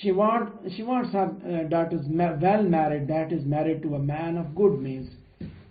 she wants her daughters well married, that is married to a man of good means,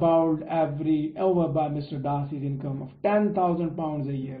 bowled over by Mr. Darcy's income of 10,000 pounds a year।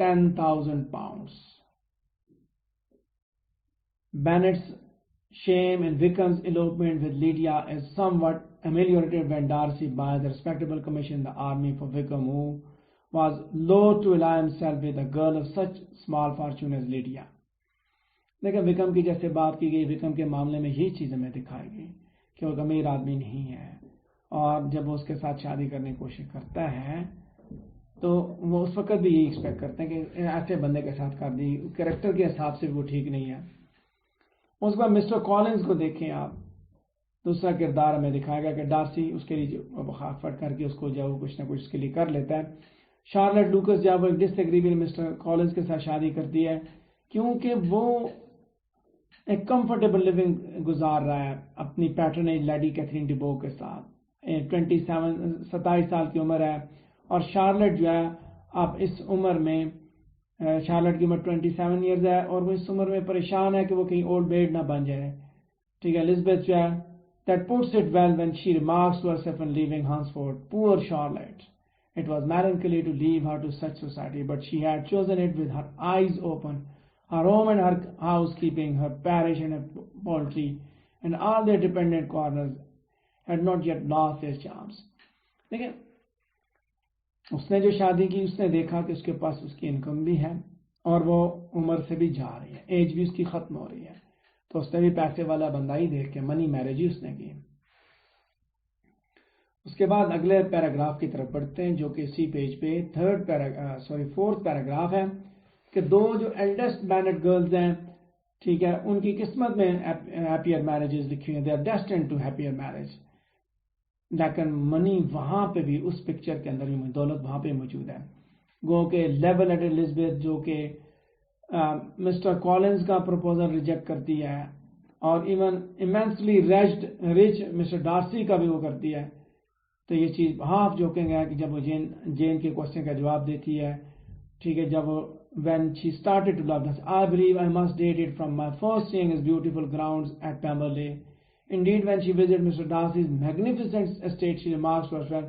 10,000 pounds। Bennett's shame in Wickham's elopement with Lydia is somewhat ameliorated when Darcy buys a respectable commission in the army for Wickham, who was loath to ally himself with a girl of such small fortune as Lydia। لیکن وکم کی جیسے بات کی گئی، وکم کے معاملے میں یہی چیز ہمیں دکھائی گئی کہ وہ امیر آدمی نہیں ہے، اور جب وہ اس کے ساتھ شادی کرنے کی کوشش کرتا ہے تو وہ اس وقت بھی یہی ایکسپیکٹ کرتے ہیں کہ ایسے بندے کے ساتھ کر دی، کریکٹر کے حساب سے وہ ٹھیک نہیں ہے۔ اس کے بعد مسٹر کالنز کو دیکھیں آپ، دوسرا کردار ہمیں دکھائے گا کہ ڈارسی اس کے لیے مخالفت کر کے اس کو جب کچھ نہ کچھ اس کے لیے کر لیتا ہے۔ شارلٹ لوکس جب وہ ڈس ایگری مسٹر کالنز کے ساتھ شادی کرتی ہے کیونکہ وہ ایک کمفرٹیبل لیونگ گزار رہا ہے اپنی پیٹرنیج لیڈی کیتھرین ڈیبو کے ساتھ، 27 سال کی عمر ہے، اور شارلٹ جو ہے اب اس عمر میں، شارلٹ کی عمر 27 ایئرز ہے، اور وہ اس عمر میں پریشان ہے کہ وہ کہیں اولڈ میڈ نہ بن جائے، ٹھیک ہے۔ الزبتھ جو ہے that puts it well when she remarks to herself when leaving Hunsford, poor Charlotte, it was melancholy to leave her to such society, but she had chosen it with her eyes open, her home and her housekeeping, her parish and her poultry, and all their dependent corners had not yet lost their charms. لیکن اس نے جو شادی کی، اس نے دیکھا کہ اس کے پاس اس کی انکم بھی ہے اور وہ عمر سے بھی جا رہی ہے، ایج بھی اس کی ختم ہو رہی ہے، تو اس نے بھی پیسے والا بندہ ہی دیکھ کے منی میرج ہی اس نے کی۔ اس کے بعد اگلے پیراگراف کی طرف بڑھتے ہیں جو کہ اسی پیج پہ فورتھ پیراگراف ہے کہ دو جو ایلڈسٹ بینڈ گرلز ہیں، ٹھیک ہے، ان کی قسمت میں ہیپیئر میرجز لکھی ہیں، they are destined to happier marriage, لیکن منی وہاں پہ بھی اس پکچر کے اندر بھی دولت وہاں پہ موجود ہے۔ گو کہ لیول ایٹ الزبتھ جو کہ مسٹر کالنز کا پروپوزل ریجیکٹ کرتی ہے، اور even immensely rich mister Darcy کا بھی وہ کرتی ہے، تو یہ چیز ہاف جوکنگ ہے کہ جب وہ جین کے کوشچن کا جواب دیتی ہے، ٹھیک ہے، جب وہ when she started to love us, I believe I must date it from my first seeing his beautiful grounds at Pemberley. Indeed, when she visited Mr. Darcy's magnificent estate, she remarks to herself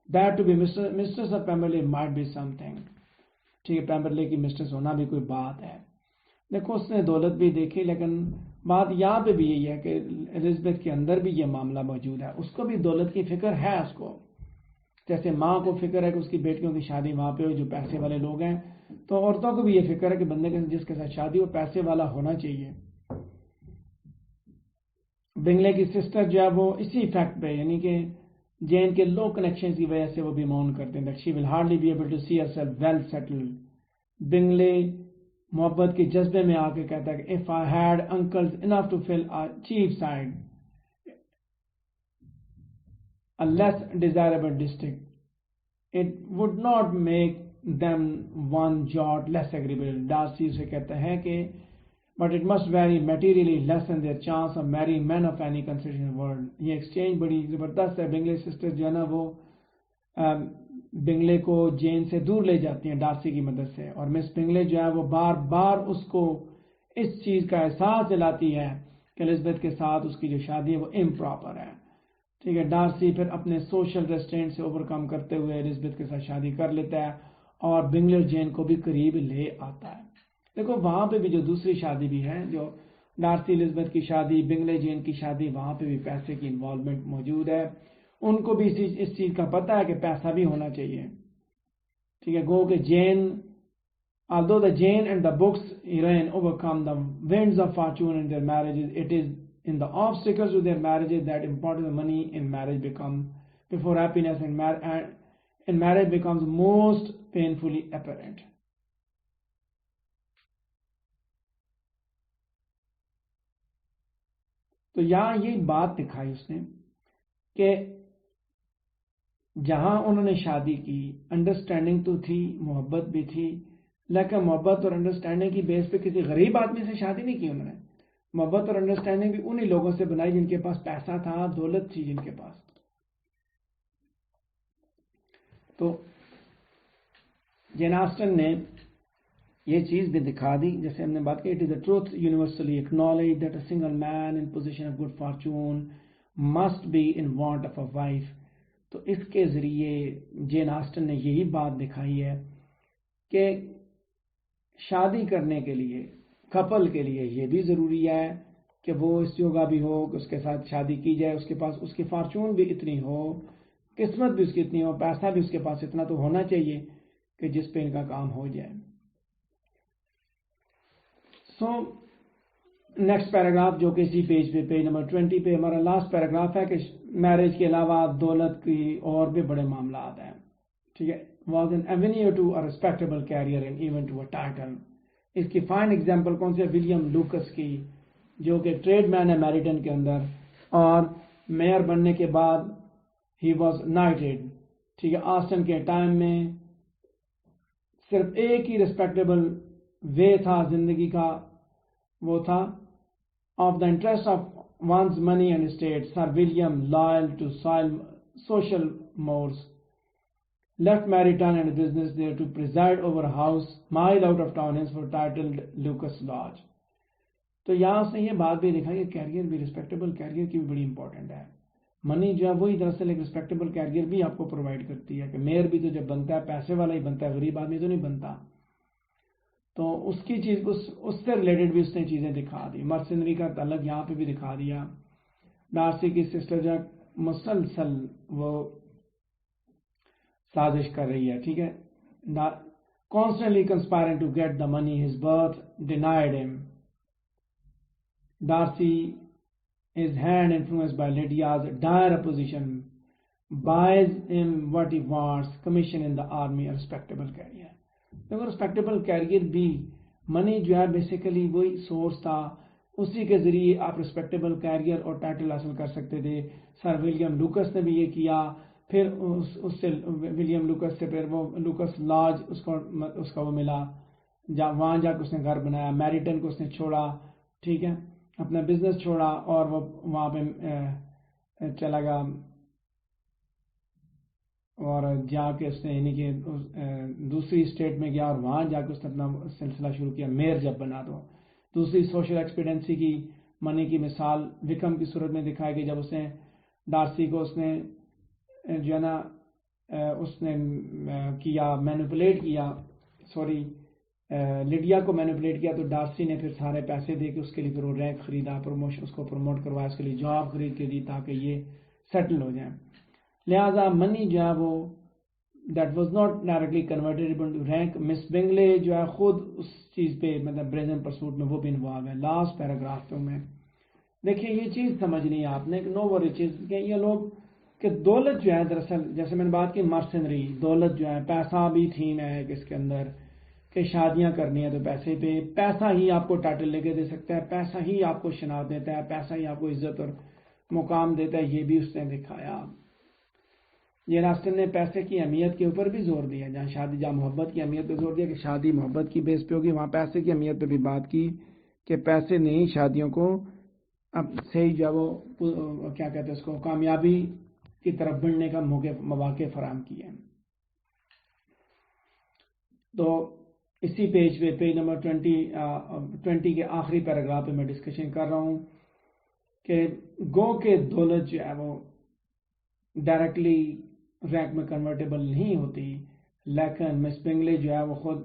that to be mistress of Pemberley might be something. ٹھیک ہے، پیمبرلے کی mistress ہونا بھی کوئی بات ہے۔ دیکھو اس نے دولت بھی دیکھی، لیکن بات یہاں پہ بھی یہی ہے کہ الزبتھ کے اندر بھی یہ معاملہ موجود ہے، اس کو بھی دولت کی فکر ہے، اس کو جیسے ماں کو فکر ہے کہ اس کی بیٹیوں کی شادی وہاں پہ ہو جو پیسے والے لوگ ہیں، تو عورتوں کو بھی یہ فکر ہے کہ بندے کے جس کے ساتھ شادی ہو پیسے والا ہونا چاہیے۔ بنگلے کی سسٹر جو ہے وہ اسی فیکٹ پہ، یعنی کہ جین کے لو کنیکشن کی وجہ سے وہ بھی مون کرتے ہیں، she will hardly be able to see herself well settled. بنگلے محبت کے جذبے میں آ کے کہتا ہے کہ if I had uncles enough to fill a chief side, a less desirable district, it would not make them one jot less agreeable. Darcy اسے کہتا ہے کہ but it must very materially lessen their chance of marrying men of any consideration in the world. یہ exchange بڑی زبردست ہے۔ بنگلے sister جو ہے نا وہ بنگلے کو جین سے دور لے جاتی ہیں ڈارسی کی مدد سے، اور مس بنگلے جو ہے وہ بار بار اس کو اس چیز کا احساس دلاتی ہے کہ الزبتھ کے ساتھ اس کی جو شادی ہے وہ امپراپر ہے، ٹھیک ہے۔ ڈارسی پھر اپنے سوشل ریسٹرینٹ سے اوور کم کرتے ہوئے الزبتھ کے ساتھ شادی کر لیتا ہے اور بنگلے اور جین کو بھی قریب لے آتا ہے۔ دیکھو وہاں پہ بھی جو دوسری شادی بھی ہے، جو ڈارسی الزبتھ کی شادی، بنگلے جین کی شادی، وہاں پہ بھی پیسے کی انوالومنٹ موجود ہے، ان کو بھی اس چیز کا پتہ ہے کہ پیسہ بھی ہونا چاہیے، ٹھیک ہے۔ گو کہ Jain although the Jane and the book's heroine overcome the winds of fortune in their marriages, it is in the obstacles to their marriages that importance of money in marriage becomes, before happiness in marriage becomes most painfully apparent. تو یہاں یہ بات دکھائی اس نے کہ جہاں انہوں نے شادی کی، انڈرسٹینڈنگ تو تھی، محبت بھی تھی، لیکن محبت اور انڈرسٹینڈنگ کی بیس پہ کسی غریب آدمی سے شادی نہیں کی انہوں نے، محبت اور انڈرسٹینڈنگ بھی انہی لوگوں سے بنائی جن کے پاس پیسہ تھا، دولت تھی جن کے پاس۔ تو جین آسٹن نے یہ چیز بھی دکھا دی، جیسے ہم نے بات کی، it is a truth universally acknowledge that a single man in possession of good fortune must be in want of a wife. تو اس کے ذریعے جین آسٹن نے یہی بات دکھائی ہے کہ شادی کرنے کے لیے کپل کے لیے یہ بھی ضروری ہے کہ وہ اس جگہ بھی ہو کہ اس کے ساتھ شادی کی جائے، اس کے پاس اس کی فارچون بھی اتنی ہو، قسمت بھی اس کی اتنی ہو، پیسہ بھی اس کے پاس اتنا تو ہونا چاہیے کہ جس پہ ان کا کام ہو جائے۔ سو نیکسٹ پیراگراف جو کہ اسی پیج پہ پیج نمبر 20 پہ ہمارا لاسٹ پیراگراف ہے کہ میرج کے علاوہ دولت کی اور بھی بڑے معاملات ہیں. ٹھیک ہے. Was an avenue to a respectable career and even to a title. اس کی فائن ایگزامپل کون سی ہے؟ ولیم لوکس کی، جو کہ ٹریڈ مین ہے میریٹن کے اندر، اور میئر بننے کے بعد ہی واز نائٹڈ. ٹھیک ہے. آسٹن کے ٹائم میں صرف ایک ہی ریسپیکٹیبل وے تھا زندگی کا، وہ تھا of the interest of one's money and estate. Sir William Lyle to social mores left Meryton and business there to preside over a house mile out of town, henceforth titled Lucas Lodge. تو یہاں اس نے یہ بات بھی دیکھا کہ career بھی، respectable career کی بھی بڑی امپورٹنٹ ہے. منی جو ہے وہی دراصل ایک ریسپیکٹیبل کیریئر بھی آپ کو پرووائڈ کرتی ہے کہ میئر بھی تو جب بنتا ہے پیسے والا ہی بنتا ہے، غریب آدمی تو نہیں بنتا. تو اس کی چیز اس سے ریلیٹڈ بھی اس نے چیزیں دکھا دی. مرسنری کا تعلق یہاں پہ بھی دکھا دیا. ڈارسی کی سسٹر جو مسلسل وہ سازش کر رہی ہے. ٹھیک ہے. constantly conspiring to get the money his birth denied him. Darcy, his hand influenced by Lydia's dire opposition, buys him what he wants, commission in the army, a respectable career. دیکھو ریسپیکٹیبل کیریئر بھی منی جو ہے basically وہی source تھا، اسی کے ذریعے آپ ریسپیکٹیبل کیریئر اور ٹائٹل حاصل کر سکتے تھے. سر ولیم لوکس نے بھی یہ کیا. پھر اس سے ولیم لوکس سے پھر وہ لوکس لاج اس کا وہ ملا، وہاں جا کے اس نے گھر بنایا. میریٹن کو اس نے چھوڑا. ٹھیک ہے. اپنا بزنس چھوڑا اور وہ وہاں پہ چلا گیا اور جا کے اس نے یعنی کہ دوسری اسٹیٹ میں گیا اور وہاں جا کے اس نے اپنا سلسلہ شروع کیا. میئر جب بنا تو دوسری سوشل ایکسپیڈنسی کی منی کی مثال وکم کی صورت میں دکھائی گئی، جب اس نے ڈارسی کو اس نے جو ہے نا اس نے کیا مینیپولیٹ کیا، لیڈیا کو مینیپولیٹ کیا، تو ڈارسی نے پھر سارے پیسے دے کے اس کے لیے پھر وہ رینک خریدا، پروموشن اس کو پروموٹ کروایا، اس کے لیے جاب خرید کے دی تاکہ یہ سیٹل ہو جائیں. لہذا منی جو ہے وہ that was not directly converted to rank. Miss Bingley جو ہے خود اس چیز پہ مطلب بریزن پرسوٹ میں وہ بھی انوالو ہے. لاسٹ پیراگراف پہ میں دیکھیں یہ چیز سمجھنی ہے آپ نے، نو وری چیز کہ یہ لوگ کہ دولت جو ہے دراصل جیسے میں نے بات کی مرسنری، دولت جو ہے پیسہ بھی تھیم ہے کہ اس کے اندر کہ شادیاں کرنی ہے تو پیسے پہ، پیسہ ہی آپ کو ٹائٹل لے کے دے سکتا ہے، پیسہ ہی آپ کو شناخت دیتا ہے، پیسہ ہی آپ کو عزت اور مقام دیتا ہے. یہ بھی اس نے دکھایا. جین آسٹن نے پیسے کی اہمیت کے اوپر بھی زور دیا، جہاں محبت کی اہمیت پہ زور دیا کہ شادی محبت کی بیس پہ ہوگی، وہاں پیسے کی اہمیت پہ بھی بات کی کہ پیسے نے ہی شادیوں کو اب صحیح جو وہ کیا کہتے ہیں اس کو کامیابی کی طرف بڑھنے کا مواقع فراہم کیے. تو اسی پیج پہ پیج نمبر 20 کے آخری پیراگراف پہ میں ڈسکشن کر رہا ہوں کہ گو کے دولت جو ہے وہ ڈائریکٹلی رینک میں کنورٹیبل نہیں ہوتی، لیکن مس بنگلے جو ہے وہ خود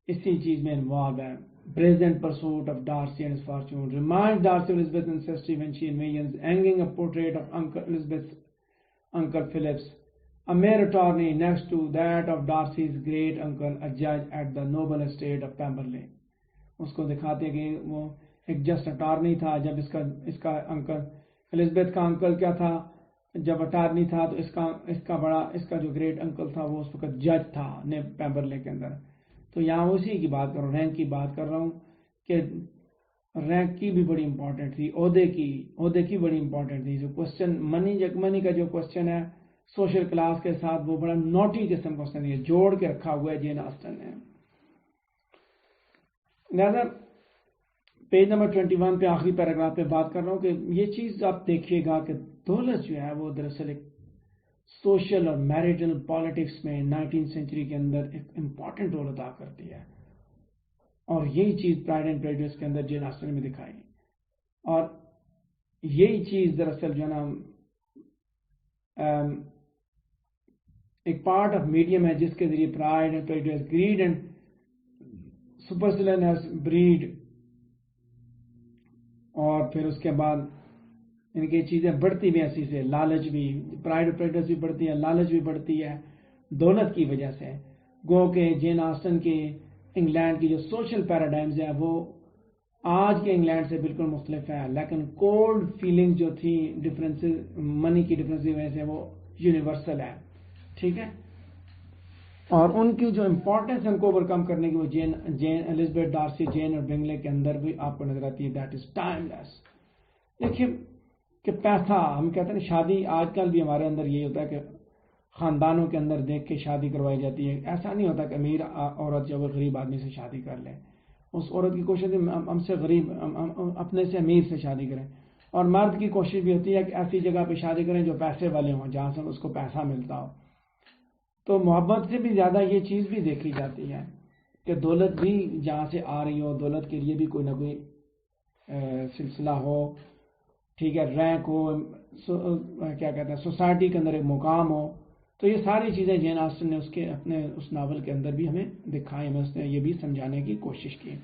اسی چیز میں انوالو ہے. Present pursuit of Darcy and his fortune reminds Darcy of Elizabeth's ancestry when she envisions hanging a portrait of Elizabeth's Uncle Phillips, a mere attorney, next to that of Darcy's great uncle, a judge at the noble estate of Pemberley. اس کو دکھاتے کہ وہ ایک just attorney تھا جب اس کا uncle Elizabeth کا uncle کیا تھا، جب اٹارنی تھا تو اس کا جو گریٹ انکل تھا وہ اس وقت جج تھا پیمبرلے کے اندر. تو یہاں اسی کی بات کر رہا ہوں، رینک کی بات کر رہا ہوں کہ رینک کی بھی بڑی امپورٹنٹ تھی، عہدے کی بڑی امپورٹنٹ تھی. جو کوشچن منی کا جو کوشچن ہے سوشل کلاس کے ساتھ وہ بڑا نوٹی قسم کا اس نے جوڑ کے رکھا ہوا ہے جین آسٹن نے. لہٰذا پیج نمبر 21 پہ آخری پیراگراف پہ بات کر رہا ہوں کہ یہ چیز آپ دیکھیے گا کہ دولت جو ہے وہ دراصل ایک سوشل اور میریٹل پالیٹکس میں 19 سینچری کے اندر ایک امپورٹنٹ رول ادا کرتی ہے، اور یہی چیز پرائڈ اینڈ پریجوڈس کے اندر جین آسٹن میں دکھائی. اور یہی چیز دراصل جو ہے نا ایک پارٹ آف میڈیم ہے جس کے ذریعے pride and prejudice, greed and superciliousness breed, اور پھر اس کے بعد ان کی چیزیں بڑھتی بھی ایسی سے، لالچ بھی، پرائڈ اور پریجوڈس بھی بڑھتی ہے، لالچ بھی بڑھتی ہے دولت کی وجہ سے. گو کہ جین آسٹن کے انگلینڈ کی جو سوشل پیراڈائمز ہیں وہ آج کے انگلینڈ سے بالکل مختلف ہے، لیکن کولڈ فیلنگ جو تھی ڈفرینس منی کی ڈفرینس کی وجہ سے وہ یونیورسل ہے، ٹھیک ہے. اور ان کی جو امپورٹنس ہے ان کو اوور کم کرنے کی وہ جین الزبتھ ڈارسی جین اور بنگلے کے اندر بھی آپ کو نظر آتی ہے. دیٹ از ٹائم لیس. دیکھیے کہ پیسہ، ہم کہتے ہیں شادی آج کل بھی ہمارے اندر یہی ہوتا ہے کہ خاندانوں کے اندر دیکھ کے شادی کروائی جاتی ہے. ایسا نہیں ہوتا کہ امیر عورت جو غریب آدمی سے شادی کر لے. اس عورت کی کوشش ہے ہم سے غریب اپنے سے امیر سے شادی کریں، اور مرد کی کوشش بھی ہوتی ہے کہ ایسی جگہ پہ شادی کریں جو پیسے والے ہوں، جہاں سے اس کو پیسہ ملتا ہو. تو محبت سے بھی زیادہ یہ چیز بھی دیکھی جاتی ہے کہ دولت بھی جہاں سے آ رہی ہو، دولت کے لیے بھی کوئی نہ کوئی سلسلہ ہو، ٹھیک ہے، رینک ہو، کیا کہتے ہیں سوسائٹی کے اندر ایک مقام ہو. تو یہ ساری چیزیں جین آسٹن نے اپنے اس ناول کے اندر بھی ہمیں دکھائی، ہمیں اس نے یہ بھی سمجھانے کی کوشش کی.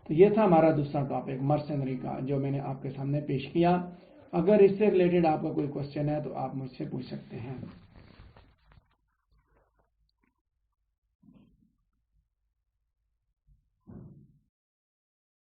تو یہ تھا ہمارا دوسرا ٹاپک مرسنری کا، جو میں نے آپ کے سامنے پیش کیا. اگر اس سے ریلیٹڈ آپ کا کوئی کوشچن ہے تو آپ مجھ سے پوچھ سکتے ہیں.